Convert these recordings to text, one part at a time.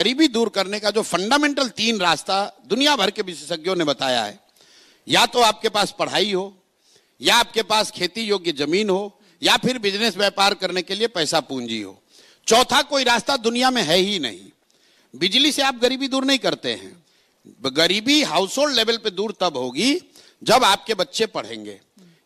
गरीबी दूर करने का जो फंडामेंटल 3 रास्ता दुनिया भर के विशेषज्ञों ने बताया है, या तो आपके पास पढ़ाई हो, या आपके पास खेती योग्य जमीन हो, या फिर बिजनेस व्यापार करने के लिए पैसा पूंजी हो। चौथा कोई रास्ता दुनिया में है ही नहीं। बिजली से आप गरीबी दूर नहीं करते हैं। गरीबी हाउस होल्ड लेवल पे दूर तब होगी जब आपके बच्चे पढ़ेंगे,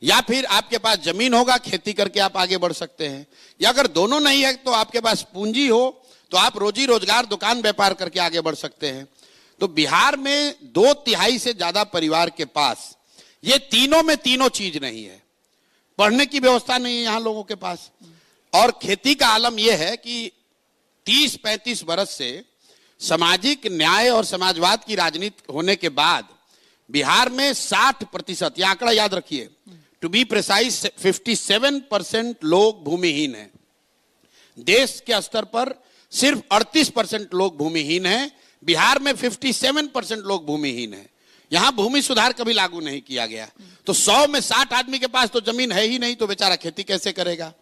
या फिर आपके पास जमीन होगा, खेती करके आप आगे बढ़ सकते हैं, या अगर दोनों नहीं है तो आपके पास पूंजी हो तो आप रोजी रोजगार दुकान व्यापार करके आगे बढ़ सकते हैं। तो बिहार में 2/3 से ज्यादा परिवार के पास ये तीनों में तीनों चीज नहीं है। पढ़ने की व्यवस्था नहीं है यहां लोगों के पास, और खेती का आलम यह है कि 30-35 बरस से सामाजिक न्याय और समाजवाद की राजनीति होने के बाद बिहार में 60%, यह आंकड़ा याद रखिए, टू बी प्रिसाइज 57% लोग भूमिहीन हैं। देश के स्तर पर सिर्फ 38% लोग भूमिहीन हैं। बिहार में 57% लोग भूमिहीन हैं। यहां भूमि सुधार कभी लागू नहीं किया गया। तो 100 में 60 आदमी के पास तो जमीन है ही नहीं, तो बेचारा खेती कैसे करेगा।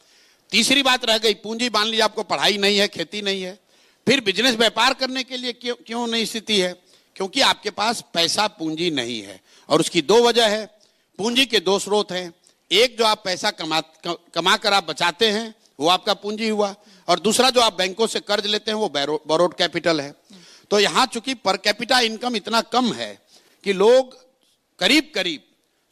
तीसरी बात रह गई पूंजी। मान लीजिए आपको पढ़ाई नहीं है, खेती नहीं है, फिर बिजनेस व्यापार करने के लिए क्यों नहीं स्थिति है? क्योंकि आपके पास पैसा पूंजी नहीं है। और उसकी 2 वजह है। पूंजी के 2 स्रोत हैं। एक, जो आप पैसा कमा कर आप बचाते हैं, वो आपका पूंजी हुआ, और दूसरा जो आप बैंकों से कर्ज लेते हैं वो बोरोड कैपिटल है। तो यहां चूंकि पर कैपिटा इनकम इतना कम है कि लोग करीब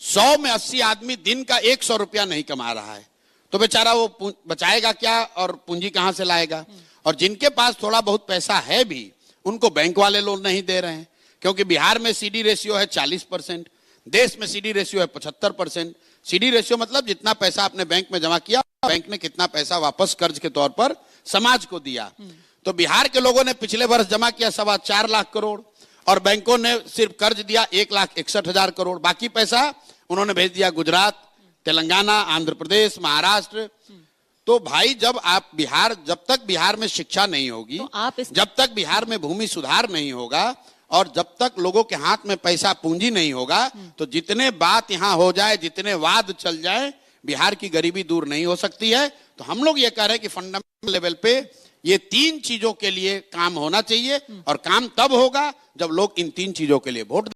100 में 80 आदमी दिन का 100 रुपया नहीं कमा रहा है, तो बेचारा वो बचाएगा क्या और पूंजी कहां से लाएगा? और जिनके पास थोड़ा बहुत पैसा है भी, उनको बैंक वाले लोन नहीं दे रहे हैं, क्योंकि बिहार में सीडी रेशियो है 40%, देश में सीडी रेशियो है 75%। सीडी रेशियो मतलब जितना पैसा आपने बैंक में जमा किया, बैंक ने कितना पैसा वापस कर्ज के तौर पर समाज को दिया। तो बिहार के लोगों ने पिछले वर्ष जमा किया 4.25 लाख करोड़, और बैंकों ने सिर्फ कर्ज दिया 1,61,000 करोड़। बाकी पैसा उन्होंने भेज दिया गुजरात, तेलंगाना, आंध्र प्रदेश, महाराष्ट्र। तो भाई, जब तक बिहार में शिक्षा नहीं होगी, तो जब तक बिहार में भूमि सुधार नहीं होगा, और जब तक लोगों के हाथ में पैसा पूंजी नहीं होगा, तो जितने बात यहां हो जाए, जितने वाद चल जाए, बिहार की गरीबी दूर नहीं हो सकती है। तो हम लोग ये कह रहे हैं कि फंडामेंटल लेवल पे ये 3 चीजों के लिए काम होना चाहिए, और काम तब होगा जब लोग इन 3 चीजों के लिए वोट